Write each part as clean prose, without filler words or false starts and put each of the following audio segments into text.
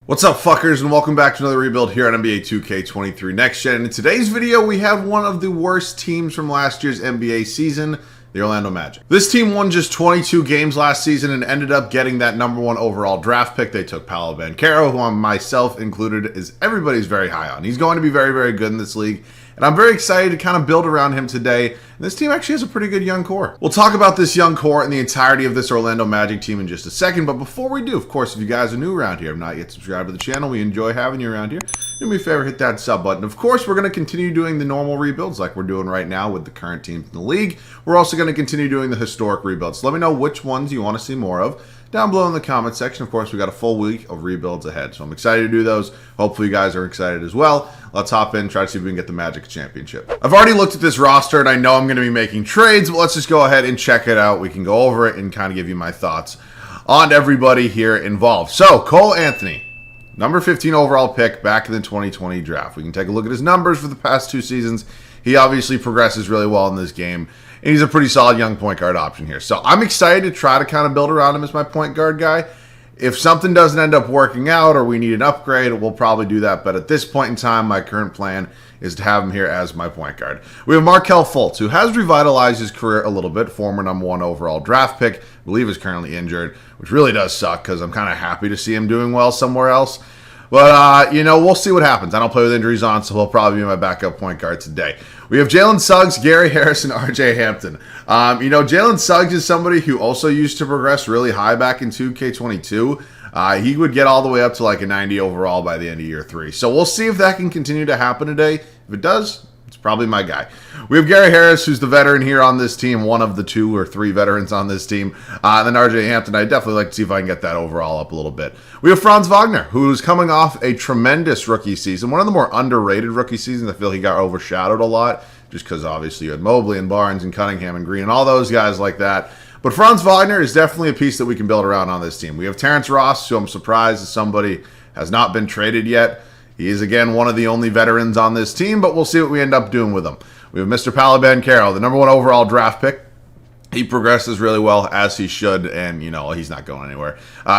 What's up, fuckers, and welcome back to another rebuild here on NBA 2K23 Next Gen. In today's video, we have one of the worst teams from last year's NBA season, the Orlando Magic. This team won just 22 games last season and ended up getting that #1 overall draft pick. They took Paolo Banchero, who myself included is everybody's very high on. He's going to be very, very good in this league, and I'm very excited to kind of build around him today. And this team actually has a pretty good young core. We'll talk about this young core and the entirety of this Orlando Magic team in just a second, but before we do, of course, if you guys are new around here, have not yet subscribed to the channel, we enjoy having you around here. Do me a favor, hit that sub button. Of course, we're going to continue doing the normal rebuilds like we're doing right now with the current teams in the league. We're also going to continue doing the historic rebuilds. So let me know which ones you want to see more of down below in the comment section. Of course, we got a full week of rebuilds ahead, so I'm excited to do those. Hopefully you guys are excited as well. Let's hop in, try to see if we can get the Magic championship. I've already looked at this roster, and I know I'm going to be making trades, but let's just go ahead and check it out. We can go over it and kind of give you my thoughts on everybody here involved. So, Cole Anthony, number 15 overall pick back in the 2020 draft. We can take a look at his numbers for the past two seasons. He obviously progresses really well in this game, and he's a pretty solid young point guard option here. So I'm excited to try to kind of build around him as my point guard guy. If something doesn't end up working out or we need an upgrade, we'll probably do that. But at this point in time, my current plan is to have him here as my point guard. We have Markelle Fultz, who has revitalized his career a little bit, former #1 overall draft pick. I believe is currently injured, which really does suck because I'm kind of happy to see him doing well somewhere else. But, we'll see what happens. I don't play with injuries on, so he'll probably be my backup point guard today. We have Jalen Suggs, Gary Harris, and RJ Hampton. Jalen Suggs is somebody who also used to progress really high back in 2K22. He would get all the way up to like a 90 overall by the end of year 3. So we'll see if that can continue to happen today. If it does, it's probably my guy. We have Gary Harris, who's the veteran here on this team, one of the 2 or 3 veterans on this team. And then RJ Hampton, I'd definitely like to see if I can get that overall up a little bit. We have Franz Wagner, who's coming off a tremendous rookie season, one of the more underrated rookie seasons. I feel he got overshadowed a lot just because obviously you had Mobley and Barnes and Cunningham and Green and all those guys like that. But Franz Wagner is definitely a piece that we can build around on this team. We have Terrence Ross, who I'm surprised is somebody has not been traded yet. He is, again, one of the only veterans on this team, but we'll see what we end up doing with him. We have Mr. Paolo Banchero, the #1 overall draft pick. He progresses really well, as he should, and, he's not going anywhere.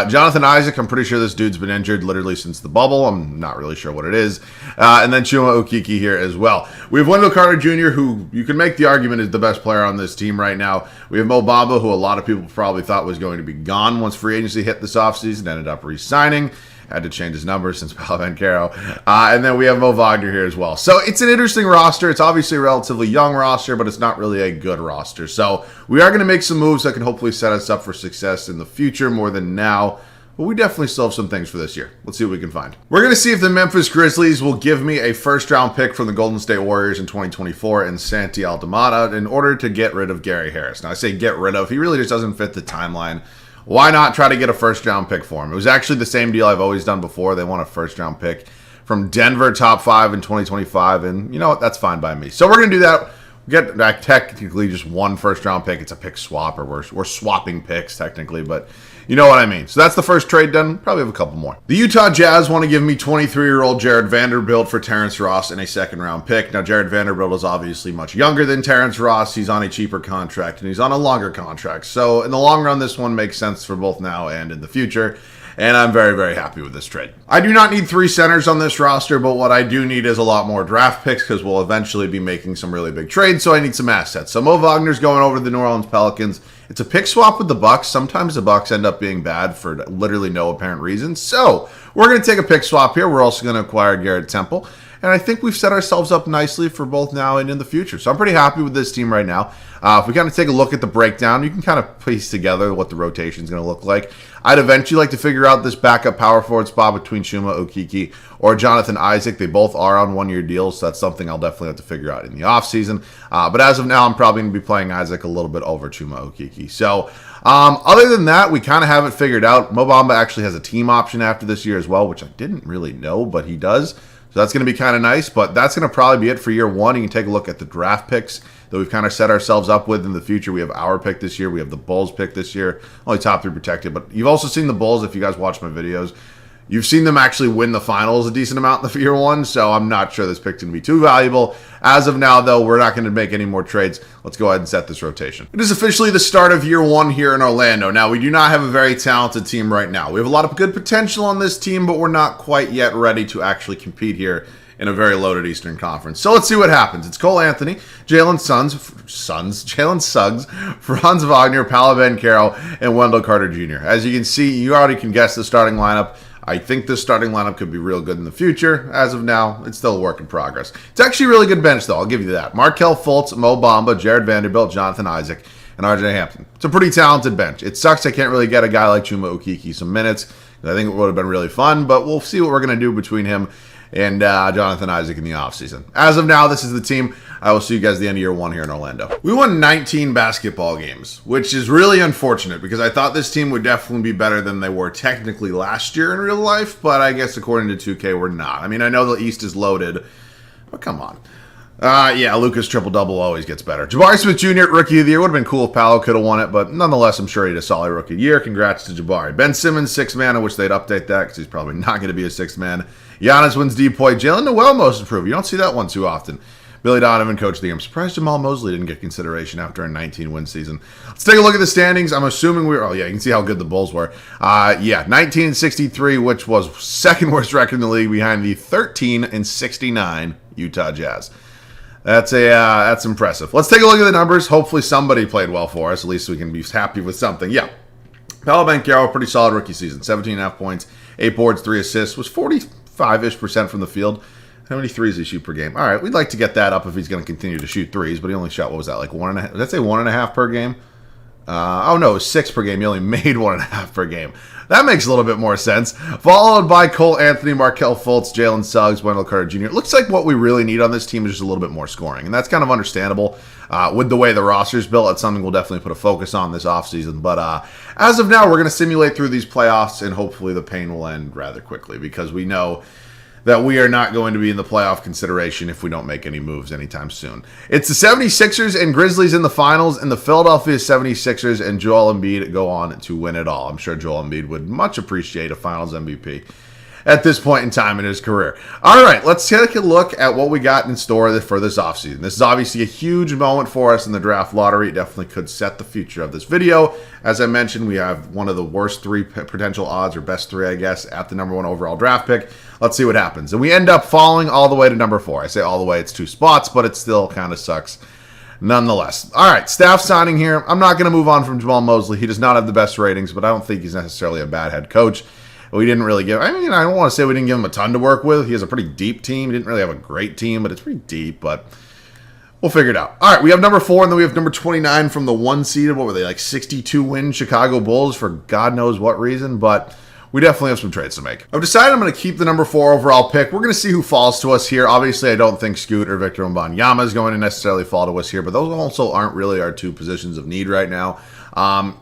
Jonathan Isaac, I'm pretty sure this dude's been injured literally since the bubble. I'm not really sure what it is. And then Chuma Okeke here as well. We have Wendell Carter Jr., who you can make the argument is the best player on this team right now. We have Mo Bamba, who a lot of people probably thought was going to be gone once free agency hit this offseason, ended up re-signing. Had to change his number since Paolo Banchero. And then we have Mo Wagner here as well. So it's an interesting roster. It's obviously a relatively young roster, but it's not really a good roster. So we are going to make some moves that can hopefully set us up for success in the future more than now. But we definitely still have some things for this year. Let's see what we can find. We're going to see if the Memphis Grizzlies will give me a first-round pick from the Golden State Warriors in 2024 and Santi Aldamada in order to get rid of Gary Harris. Now, I say get rid of. He really just doesn't fit the timeline. Why not try to get a first-round pick for him? It was actually the same deal I've always done before. They want a first-round pick from Denver, top 5 in 2025, and you know what? That's fine by me. So we're going to do that. We get back technically just one first-round pick. It's a pick swap, or we're swapping picks technically, but you know what I mean. So that's the first trade done. Probably have a couple more. The Utah Jazz want to give me 23-year-old Jared Vanderbilt for Terrence Ross and a second-round pick. Now, Jared Vanderbilt is obviously much younger than Terrence Ross. He's on a cheaper contract, and he's on a longer contract. So in the long run, this one makes sense for both now and in the future. And I'm very, very happy with this trade. I do not need 3 centers on this roster, but what I do need is a lot more draft picks because we'll eventually be making some really big trades, so I need some assets. So Mo Wagner's going over to the New Orleans Pelicans. It's a pick swap with the Bucks. Sometimes the Bucks end up being bad for literally no apparent reason. So we're going to take a pick swap here. We're also going to acquire Garrett Temple. And I think we've set ourselves up nicely for both now and in the future. So I'm pretty happy with this team right now. If we kind of take a look at the breakdown, you can kind of piece together what the rotation is going to look like. I'd eventually like to figure out this backup power forward spot between Chuma Okeke or Jonathan Isaac. They both are on one-year deals, so that's something I'll definitely have to figure out in the offseason. But as of now, I'm probably going to be playing Isaac a little bit over Chuma Okeke. So other than that, we kind of have it figured out. Mo Bamba actually has a team option after this year as well, which I didn't really know, but he does. So that's going to be kind of nice, but that's going to probably be it for year 1. You can take a look at the draft picks that we've kind of set ourselves up with in the future. We have our pick this year. We have the Bulls pick this year. Only top 3 protected, but you've also seen the Bulls if you guys watch my videos. You've seen them actually win the finals a decent amount in the year one, so I'm not sure this pick's going to be too valuable. As of now, though, we're not going to make any more trades. Let's go ahead and set this rotation. It is officially the start of year one here in Orlando. Now, we do not have a very talented team right now. We have a lot of good potential on this team, but we're not quite yet ready to actually compete here in a very loaded Eastern Conference. So let's see what happens. It's Cole Anthony, Jalen Suggs, Franz Wagner, Paolo Banchero, and Wendell Carter Jr. As you can see, you already can guess the starting lineup. I think this starting lineup could be real good in the future. As of now, it's still a work in progress. It's actually a really good bench, though. I'll give you that. Markelle Fultz, Mo Bamba, Jared Vanderbilt, Jonathan Isaac, and RJ Hampton. It's a pretty talented bench. It sucks I can't really get a guy like Chuma Okeke some minutes. I think it would have been really fun, but we'll see what we're going to do between him and Jonathan Isaac in the offseason. As of now, this is the team. I will see you guys at the end of year one here in Orlando. We won 19 basketball games, which is really unfortunate because I thought this team would definitely be better than they were technically last year in real life, but I guess according to 2K, we're not. I mean, I know the East is loaded, but come on. Yeah, Luka's triple-double always gets better. Jabari Smith Jr., Rookie of the Year. Would have been cool if Paolo could have won it, but nonetheless, I'm sure he had a solid Rookie of the Year. Congrats to Jabari. Ben Simmons, sixth man. I wish they'd update that because he's probably not going to be a sixth man. Giannis wins D-Point. Jalen Noel most improved. You don't see that one too often. Billy Donovan, Coach of the Year. I'm surprised Jamal Mosley didn't get consideration after a 19-win season. Let's take a look at the standings. I'm assuming we were... Oh, yeah, you can see how good the Bulls were. 19-63, which was second worst record in the league behind the 13-69 Utah Jazz. That's impressive. Let's take a look at the numbers. Hopefully somebody played well for us. At least we can be happy with something. Yeah. Paolo Banchero, pretty solid rookie season. 17.5 points, 8 boards, 3 assists. Was 45-ish% from the field. How many threes does he shoot per game? All right, we'd like to get that up if he's going to continue to shoot threes, but he only shot, what was that, like 1.5? Did I say 1.5 per game? Oh, no, it was 6 per game. He only made 1.5 per game. That makes a little bit more sense. Followed by Cole Anthony, Markelle Fultz, Jalen Suggs, Wendell Carter Jr. It looks like what we really need on this team is just a little bit more scoring, and that's kind of understandable. With the way the roster's built, it's something we'll definitely put a focus on this offseason. But as of now, we're going to simulate through these playoffs, and hopefully the pain will end rather quickly because we know that we are not going to be in the playoff consideration if we don't make any moves anytime soon. It's the 76ers and Grizzlies in the finals, and the Philadelphia 76ers and Joel Embiid go on to win it all. I'm sure Joel Embiid would much appreciate a finals MVP at this point in time in his career. All right, let's take a look at what we got in store for this offseason. This is obviously a huge moment for us in the draft lottery. It definitely could set the future of this video. As I mentioned, we have one of the worst 3 potential odds, or best 3, I guess, at the number 1 overall draft pick. Let's see what happens. And we end up falling all the way to number 4. I say all the way, it's 2 spots, but it still kind of sucks nonetheless. All right, staff signing here. I'm not going to move on from Jamal Mosley. He does not have the best ratings, but I don't think he's necessarily a bad head coach. We didn't really give... I mean, I don't want to say we didn't give him a ton to work with. He has a pretty deep team. He didn't really have a great team, but it's pretty deep, but we'll figure it out. All right, we have number 4, and then we have number 29 from the 1 seeded. What were they, like 62-win Chicago Bulls for God knows what reason, but we definitely have some trades to make. I've decided I'm going to keep the number 4 overall pick. We're going to see who falls to us here. Obviously, I don't think Scoot or Victor Wembanyama is going to necessarily fall to us here, but those also aren't really our 2 positions of need right now.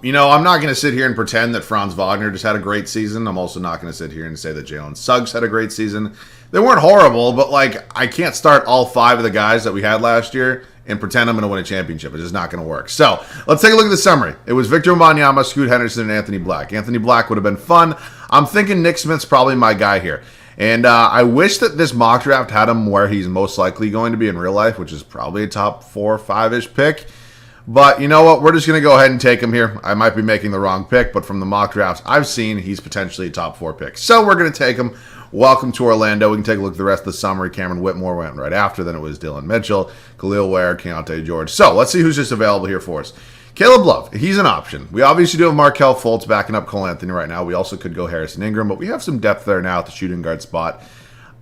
You know, I'm not going to sit here and pretend that Franz Wagner just had a great season. I'm also not going to sit here and say that Jalen Suggs had a great season. They weren't horrible, but, like, I can't start all 5 of the guys that we had last year and pretend I'm going to win a championship. It's just not going to work. So, let's take a look at the summary. It was Victor Wembanyama, Scoot Henderson, and Anthony Black. Anthony Black would have been fun. I'm thinking Nick Smith's probably my guy here. And I wish that this mock draft had him where he's most likely going to be in real life, which is probably a top 4 or 5-ish pick. But you know what? We're just going to go ahead and take him here. I might be making the wrong pick, but from the mock drafts I've seen, he's potentially a top 4 pick. So we're going to take him. Welcome to Orlando. We can take a look at the rest of the summary. Cameron Whitmore went right after. Then it was Dylan Mitchell, Khalil Ware, Keontae George. So let's see who's just available here for us. Caleb Love, he's an option. We obviously do have Markelle Fultz backing up Cole Anthony right now. We also could go Harrison Ingram, but we have some depth there now at the shooting guard spot.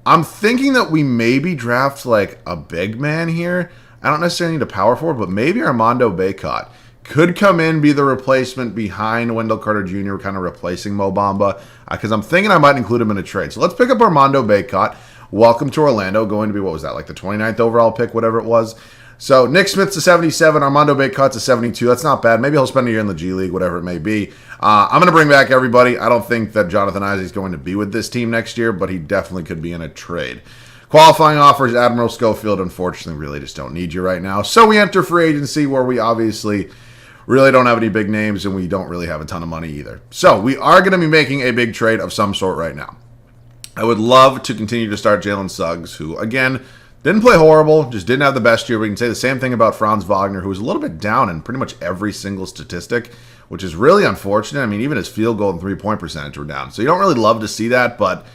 I'm thinking that we maybe draft like a big man here. I don't necessarily need a power forward, but maybe Armando Bacot could come in, be the replacement behind Wendell Carter Jr., kind of replacing Mo Bamba, because I'm thinking I might include him in a trade. So let's pick up Armando Bacot. Welcome to Orlando. Going to be, what was that, like the 29th overall pick, whatever it was. So Nick Smith's a 77, Armando Bacot's a 72. That's not bad. Maybe he'll spend a year in the G League, whatever it may be. I'm going to bring back everybody. I don't think that Jonathan Isaac's going to be with this team next year, but he definitely could be in a trade. Qualifying offers, Admiral Schofield, unfortunately, really just don't need you right now. So we enter free agency where we obviously really don't have any big names and we don't really have a ton of money either. So we are going to be making a big trade of some sort right now. I would love to continue to start Jalen Suggs, who, again, didn't play horrible, just didn't have the best year. We can say the same thing about Franz Wagner, who was a little bit down in pretty much every single statistic, which is really unfortunate. I mean, even his field goal and three-point percentage were down. So you don't really love to see that, but,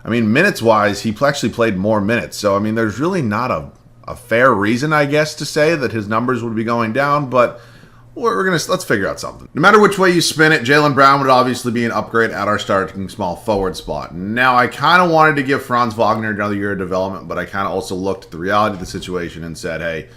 I mean, minutes-wise, he actually played more minutes. So, I mean, there's really not a fair reason, I guess, to say that his numbers would be going down, but let's figure out something. No matter which way you spin it, Jaylen Brown would obviously be an upgrade at our starting small forward spot. Now, I kind of wanted to give Franz Wagner another year of development, but I kind of also looked at the reality of the situation and said, hey,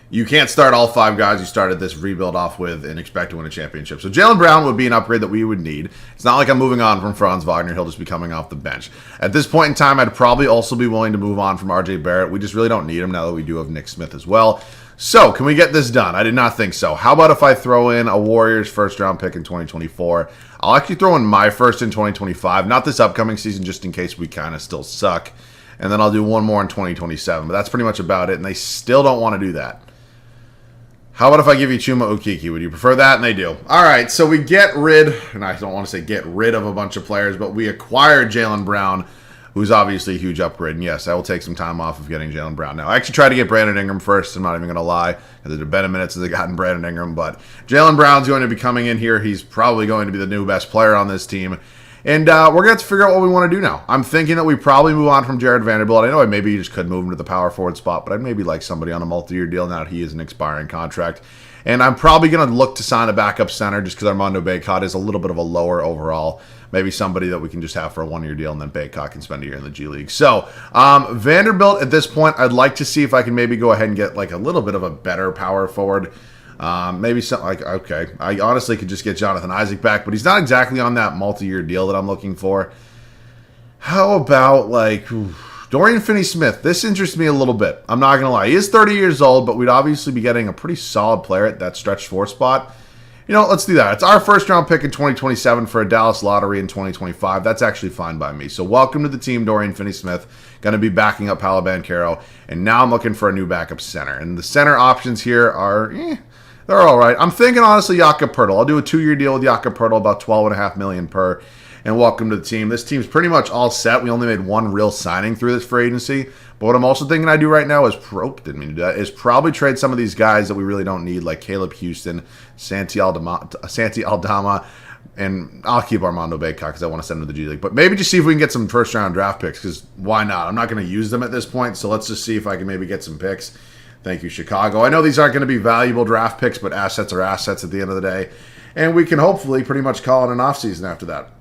you can't start all 5 guys you started this rebuild off with and expect to win a championship. So Jaylen Brown would be an upgrade that we would need. It's not like I'm moving on from Franz Wagner. He'll just be coming off the bench. At this point in time, I'd probably also be willing to move on from RJ Barrett. We just really don't need him now that we do have Nick Smith as well. So, can we get this done? I did not think so. How about if I throw in a Warriors first-round pick in 2024? I'll actually throw in my first in 2025, not this upcoming season, just in case we kind of still suck. And then I'll do one more in 2027. But that's pretty much about it, and they still don't want to do that. How about if I give you Chuma Okeke? Would you prefer that? And they do. All right, so we get rid, and I don't want to say get rid of a bunch of players, but we acquired Jaylen Brown, who's obviously a huge upgrade. And yes, I will take some time off of getting Jaylen Brown now. I actually tried to get Brandon Ingram first. I'm not even going to lie. Because it had been a minute since I gotten Brandon Ingram. But Jaylen Brown's going to be coming in here. He's probably going to be the new best player on this team. And we're going to have to figure out what we want to do now. I'm thinking that we probably move on from Jared Vanderbilt. I know maybe you just could move him to the power forward spot, but I'd maybe like somebody on a multi-year deal now that he is an expiring contract. And I'm probably going to look to sign a backup center just because Armando Bacot is a little bit of a lower overall. Maybe somebody that we can just have for a one-year deal, and then Bacot can spend a year in the G League. So, Vanderbilt, at this point, I'd like to see if I can maybe go ahead and get like a little bit of a better power forward. Maybe something like, okay, I honestly could just get Jonathan Isaac back, but he's not exactly on that multi-year deal that I'm looking for. How about like Dorian Finney-Smith? This interests me a little bit. I'm not going to lie. He is 30 years old, but we'd obviously be getting a pretty solid player at that stretch 4 spot. You know, let's do that. It's our first-round pick in 2027 for a Dallas lottery in 2025. That's actually fine by me. So welcome to the team, Dorian Finney-Smith. Going to be backing up Paolo Banchero. And now I'm looking for a new backup center. And the center options here are, they're all right. I'm thinking, honestly, Jakob Poeltl. I'll do a 2-year deal with Jakob Poeltl, about $12.5 million per. And welcome to the team. This team's pretty much all set. We only made one real signing through this free agency. But what I'm also thinking I do right now is probably trade some of these guys that we really don't need, like Caleb Houston, Santi Aldama, and I'll keep Armando Bacot because I want to send him to the G League. But maybe just see if we can get some first-round draft picks, because why not? I'm not going to use them at this point, so let's just see if I can maybe get some picks. Thank you, Chicago. I know these aren't going to be valuable draft picks, but assets are assets at the end of the day. And we can hopefully pretty much call it an offseason after that.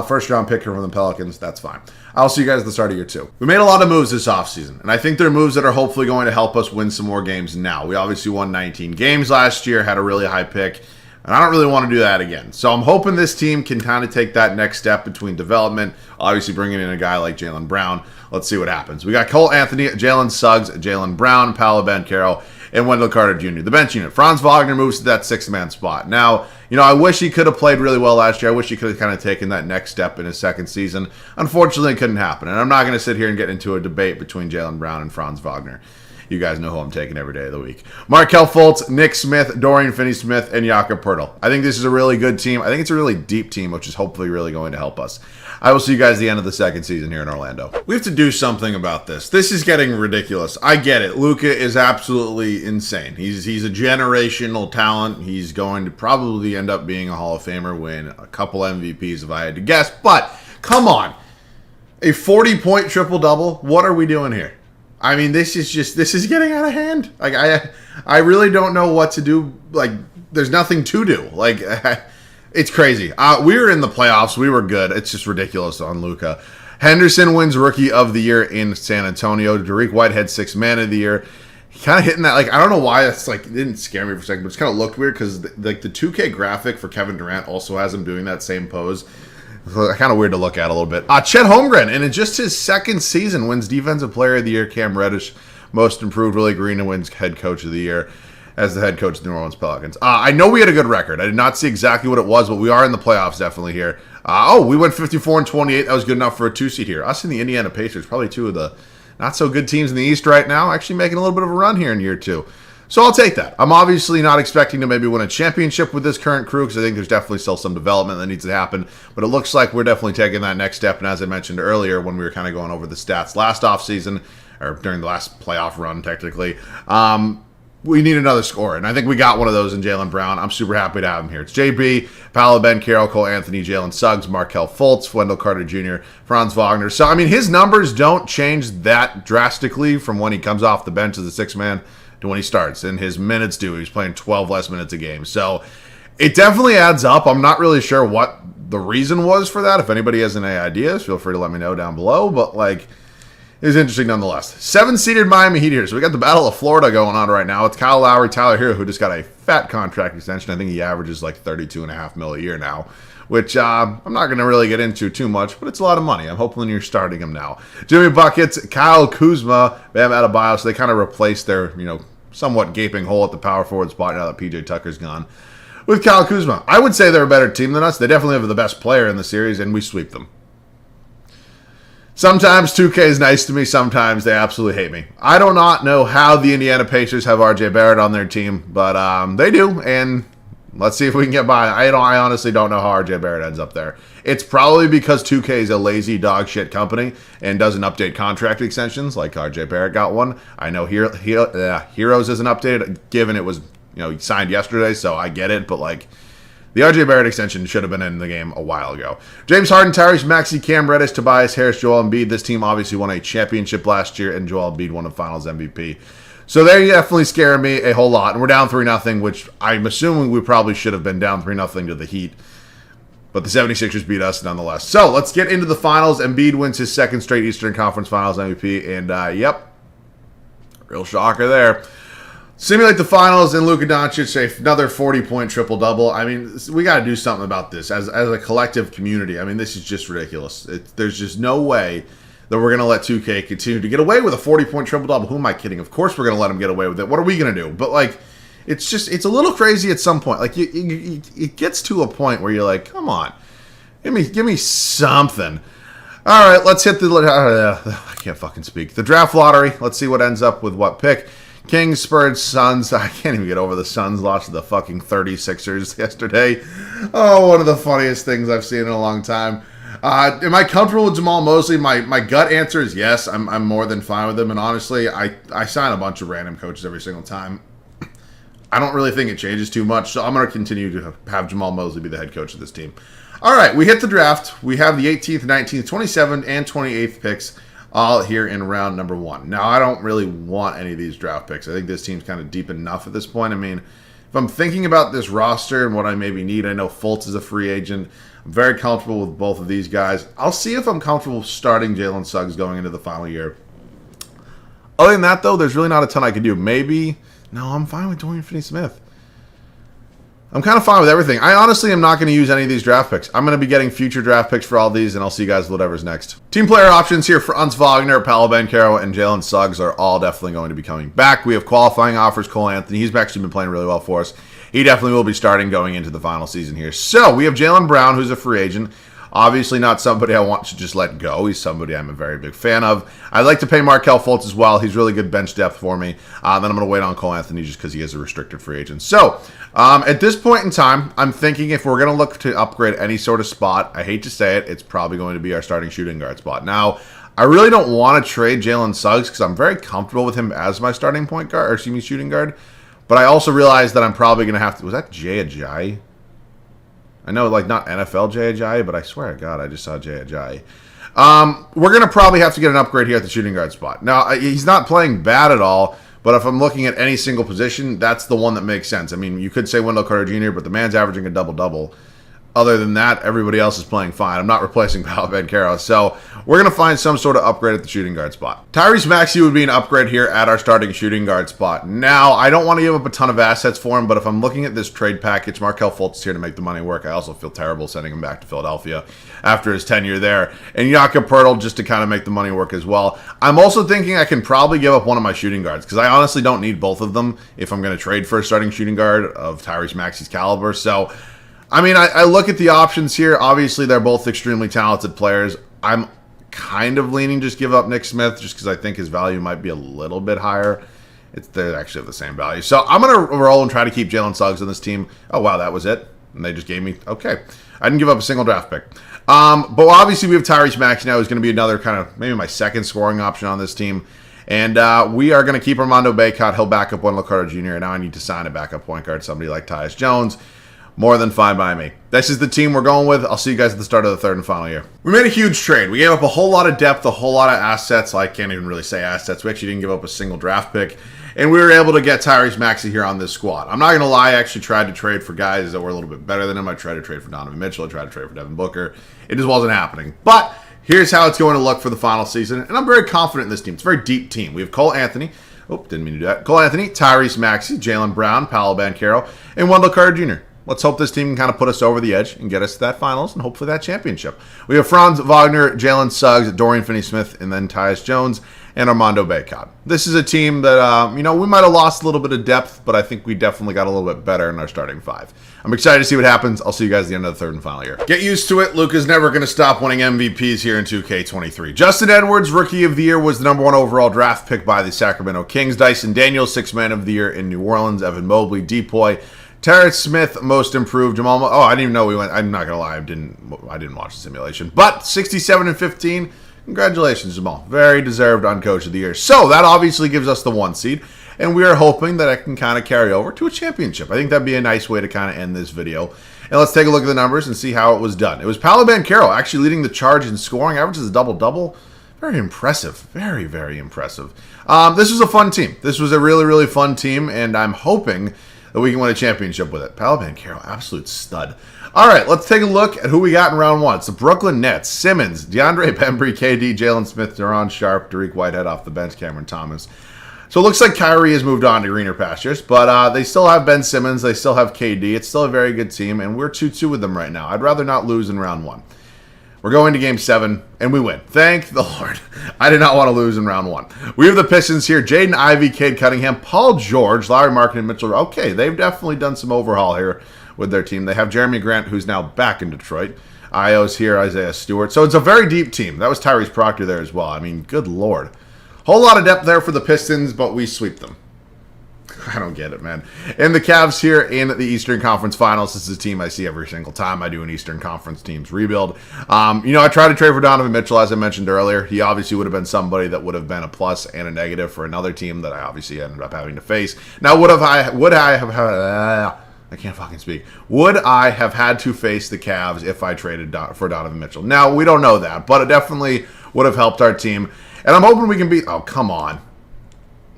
First-round pick from the Pelicans, that's fine. I'll see you guys at the start of year 2. We made a lot of moves this offseason, and I think they're moves that are hopefully going to help us win some more games now. We obviously won 19 games last year, had a really high pick, and I don't really want to do that again. So I'm hoping this team can kind of take that next step between development, obviously bringing in a guy like Jaylen Brown. Let's see what happens. We got Cole Anthony, Jalen Suggs, Jaylen Brown, Paolo Banchero, and Wendell Carter Jr., the bench unit. Franz Wagner moves to that 6th-man spot. Now, you know, I wish he could have played really well last year. I wish he could have kind of taken that next step in his second season. Unfortunately, it couldn't happen. And I'm not going to sit here and get into a debate between Jaylen Brown and Franz Wagner. You guys know who I'm taking every day of the week. Markelle Fultz, Nick Smith, Dorian Finney-Smith, and Jakob Poeltl. I think this is a really good team. I think it's a really deep team, which is hopefully really going to help us. I will see you guys at the end of the second season here in Orlando. We have to do something about this. This is getting ridiculous. I get it. Luka is absolutely insane. He's a generational talent. He's going to probably end up being a Hall of Famer, win a couple MVPs if I had to guess. But, come on. A 40-point triple-double? What are we doing here? I mean, this is getting out of hand. Like, I really don't know what to do. Like, there's nothing to do. Like, it's crazy. We were in the playoffs. We were good. It's just ridiculous on Luka. Henderson wins Rookie of the Year in San Antonio. Dariq Whitehead, 6th Man of the Year. He kind of hitting that. Like, I don't know why that's like, it didn't scare me for a second, but it's kind of looked weird because like the 2K graphic for Kevin Durant also has him doing that same pose. Kind of weird to look at a little bit. Chet Holmgren, and in just his second season, wins Defensive Player of the Year. Cam Reddish, Most Improved. Willie Green wins Head Coach of the Year as the head coach of the New Orleans Pelicans. I know we had a good record. I did not see exactly what it was, but we are in the playoffs definitely here. We went 54-28. That was good enough for a 2 seed here. Us and the Indiana Pacers, probably two of the not so good teams in the East right now, actually making a little bit of a run here in year 2. So I'll take that. I'm obviously not expecting to maybe win a championship with this current crew because I think there's definitely still some development that needs to happen. But it looks like we're definitely taking that next step. And as I mentioned earlier when we were kind of going over the stats last offseason, or during the last playoff run technically, we need another scorer. And I think we got one of those in Jaylen Brown. I'm super happy to have him here. It's JB, Paolo, Banchero, Cole Anthony, Jalen Suggs, Markelle Fultz, Wendell Carter Jr., Franz Wagner. So, I mean, his numbers don't change that drastically from when he comes off the bench as a six-man to when he starts, and his minutes do. He's playing 12 less minutes a game. So it definitely adds up. I'm not really sure what the reason was for that. If anybody has any ideas, feel free to let me know down below. But, like, it was interesting nonetheless. 7-seeded Miami Heat here. So we got the Battle of Florida going on right now. It's Kyle Lowry, Tyler Hero, who just got a fat contract extension. I think he averages like $32.5 million a year now, which I'm not going to really get into too much, but it's a lot of money. I'm hoping you're starting him now. Jimmy Buckets, Kyle Kuzma, Bam Adebayo. So they kind of replaced their, somewhat gaping hole at the power forward spot now that PJ Tucker's gone. With Kyle Kuzma, I would say they're a better team than us. They definitely have the best player in the series, and we sweep them. Sometimes 2K is nice to me. Sometimes they absolutely hate me. I do not know how the Indiana Pacers have RJ Barrett on their team, but they do, and let's see if we can get by. I honestly don't know how RJ Barrett ends up there. It's probably because 2K is a lazy dog shit company and doesn't update contract extensions like RJ Barrett got one. I know Heroes isn't updated, given it was he signed yesterday, so I get it. But like the RJ Barrett extension should have been in the game a while ago. James Harden, Tyrese Maxey, Cam Reddish, Tobias Harris, Joel Embiid. This team obviously won a championship last year, and Joel Embiid won the Finals MVP. So they're definitely scaring me a whole lot. And we're down 3-0, which I'm assuming we probably should have been down 3-0 to the Heat. But the 76ers beat us nonetheless. So let's get into the finals. Embiid wins his second straight Eastern Conference Finals MVP. And, yep, real shocker there. Simulate the finals, and Luka Doncic, another 40-point triple-double. I mean, we got to do something about this as a collective community. I mean, this is just ridiculous. There's just no way that we're going to let 2K continue to get away with a 40-point triple-double. Who am I kidding? Of course we're going to let them get away with it. What are we going to do? But, like, it's a little crazy at some point. Like, it gets to a point where you're like, come on. Give me something. All right, let's hit I can't fucking speak. The draft lottery. Let's see what ends up with what pick. Kings, Spurs, Suns. I can't even get over the Suns lost to the fucking 36ers yesterday. Oh, one of the funniest things I've seen in a long time. Am I comfortable with Jamal Mosley? My gut answer is yes. I'm more than fine with him. And honestly, I sign a bunch of random coaches every single time. I don't really think it changes too much. So I'm going to continue to have Jamal Mosley be the head coach of this team. All right, we hit the draft. We have the 18th, 19th, 27th, and 28th picks all here in round number 1. Now, I don't really want any of these draft picks. I think this team's kind of deep enough at this point. I mean, if I'm thinking about this roster and what I maybe need, I know Fultz is a free agent. I'm very comfortable with both of these guys. I'll see if I'm comfortable starting Jalen Suggs going into the final year. Other than that, though, there's really not a ton I can do. Maybe, no, I'm fine with Dorian Finney-Smith. I'm kind of fine with everything. I honestly am not going to use any of these draft picks. I'm going to be getting future draft picks for all these, and I'll see you guys whatever's next. Team player options here for Franz Wagner, Paolo Banchero, and Jalen Suggs are all definitely going to be coming back. We have qualifying offers. Cole Anthony, he's actually been playing really well for us. He definitely will be starting going into the final season here. So we have Jaylen Brown, who's a free agent. Obviously not somebody I want to just let go. He's somebody I'm a very big fan of. I'd like to pay Markelle Fultz as well. He's really good bench depth for me. Then I'm going to wait on Cole Anthony just because he is a restricted free agent. So at this point in time, I'm thinking if we're going to look to upgrade any sort of spot, I hate to say it, it's probably going to be our starting shooting guard spot. Now, I really don't want to trade Jalen Suggs because I'm very comfortable with him as my starting point guard, or excuse me, shooting guard. But I also realize that I'm probably going to have to... Was that Jay Ajayi? I know, like, not NFL Jay Ajayi, but I swear to God, I just saw Jay Ajayi. We're going to probably have to get an upgrade here at the shooting guard spot. Now, he's not playing bad at all, but if I'm looking at any single position, that's the one that makes sense. I mean, you could say Wendell Carter Jr., but the man's averaging a double-double. Other than that, everybody else is playing fine. I'm not replacing Paolo Banchero. So we're going to find some sort of upgrade at the shooting guard spot. Tyrese Maxey would be an upgrade here at our starting shooting guard spot. Now, I don't want to give up a ton of assets for him, but if I'm looking at this trade package, Markelle Fultz is here to make the money work. I also feel terrible sending him back to Philadelphia after his tenure there. And Jakob Poeltl just to kind of make the money work as well. I'm also thinking I can probably give up one of my shooting guards because I honestly don't need both of them if I'm going to trade for a starting shooting guard of Tyrese Maxey's caliber. So I mean, I look at the options here. Obviously, they're both extremely talented players. I'm kind of leaning just give up Nick Smith just because I think his value might be a little bit higher They actually have the same value. So I'm going to roll and try to keep Jalen Suggs on this team. Oh, wow, that was it. And they just gave me, okay. I didn't give up a single draft pick. But obviously we have Tyrese Maxey now, who's going to be another kind of, maybe my second scoring option on this team. And we are going to keep Armando Bacot. He'll back up Wendell Carter Jr. And now I need to sign a backup point guard, somebody like Tyus Jones. More than fine by me. This is the team we're going with. I'll see you guys at the start of the third and final year. We made a huge trade. We gave up a whole lot of depth, a whole lot of assets. I can't even really say assets. We actually didn't give up a single draft pick. And we were able to get Tyrese Maxey here on this squad. I'm not going to lie. I actually tried to trade for guys that were a little bit better than him. I tried to trade for Donovan Mitchell. I tried to trade for Devin Booker. It just wasn't happening. But here's how it's going to look for the final season. And I'm very confident in this team. It's a very deep team. We have Cole Anthony. Oh, didn't mean to do that. Cole Anthony, Tyrese Maxey, Jaylen Brown, Paolo Banchero, and Wendell Carter Jr. Let's hope this team can kind of put us over the edge and get us to that finals and hopefully that championship. We have Franz Wagner, Jalen Suggs, Dorian Finney-Smith, and then Tyus Jones and Armando Bacot. This is a team that, we might have lost a little bit of depth, but I think we definitely got a little bit better in our starting five. I'm excited to see what happens. I'll see you guys at the end of the third and final year. Get used to it. Luka's never going to stop winning MVPs here in 2K23. Justin Edwards, Rookie of the Year, was the #1 overall draft pick by the Sacramento Kings. Dyson Daniels, Sixth Man of the Year in New Orleans. Evan Mobley, Depoy. Terrence Smith, Most Improved. Jamal. Oh, I didn't even know we went. I'm not gonna lie. I didn't watch the simulation. But 67 and 15. Congratulations, Jamal. Very deserved on Coach of the Year. So that obviously gives us the 1 seed, and we are hoping that it can kind of carry over to a championship. I think that'd be a nice way to kind of end this video. And let's take a look at the numbers and see how it was done. It was Paolo Banchero actually leading the charge in scoring. Averages a double-double. Very impressive. Very, very impressive. This was a fun team. This was a really, really fun team, and I'm hoping that we can win a championship with it. Paolo Banchero, absolute stud. All right, let's take a look at who we got in round one. It's the Brooklyn Nets. Simmons, DeAndre Bembry, KD, Jalen Smith, Deron Sharp, Dariq Whitehead off the bench, Cameron Thomas. So it looks like Kyrie has moved on to greener pastures, but they still have Ben Simmons. They still have KD. It's still a very good team, and we're 2-2 with them right now. I'd rather not lose in round one. We're going to game 7, and we win. Thank the Lord. I did not want to lose in round 1. We have the Pistons here. Jaden Ivey, Cade Cunningham, Paul George, Larry Markin, and Mitchell. Okay, they've definitely done some overhaul here with their team. They have Jeremy Grant, who's now back in Detroit. Io's here, Isaiah Stewart. So it's a very deep team. That was Tyrese Proctor there as well. I mean, good Lord. Whole lot of depth there for the Pistons, but we sweep them. I don't get it, man. And the Cavs here in the Eastern Conference Finals. This is a team I see every single time I do an Eastern Conference teams rebuild. I tried to trade for Donovan Mitchell, as I mentioned earlier. He obviously would have been somebody that would have been a plus and a negative for another team that I obviously ended up having to face. Now, would I have had to face the Cavs if I traded for Donovan Mitchell? Now, we don't know that, but it definitely would have helped our team. And I'm hoping we can beat... Oh, come on.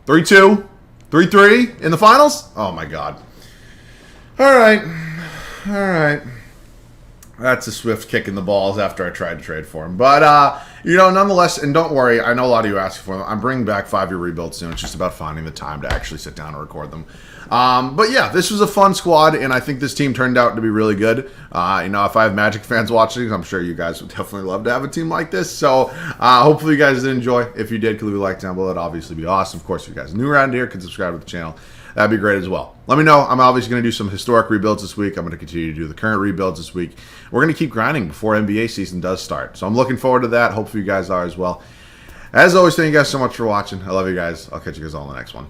3-2? 3-3 in the finals? Oh, my God. All right. That's a swift kick in the balls after I tried to trade for him. But, nonetheless, and don't worry, I know a lot of you asked for them. I'm bringing back 5-year rebuilds soon. It's just about finding the time to actually sit down and record them. But, yeah, this was a fun squad, and I think this team turned out to be really good. If I have Magic fans watching, I'm sure you guys would definitely love to have a team like this. So, hopefully you guys did enjoy. If you did, could leave a like down below. That'd obviously be awesome. Of course, if you guys are new around here, could subscribe to the channel. That'd be great as well. Let me know. I'm obviously going to do some historic rebuilds this week. I'm going to continue to do the current rebuilds this week. We're going to keep grinding before NBA season does start. So I'm looking forward to that. Hopefully you guys are as well. As always, thank you guys so much for watching. I love you guys. I'll catch you guys all in the next one.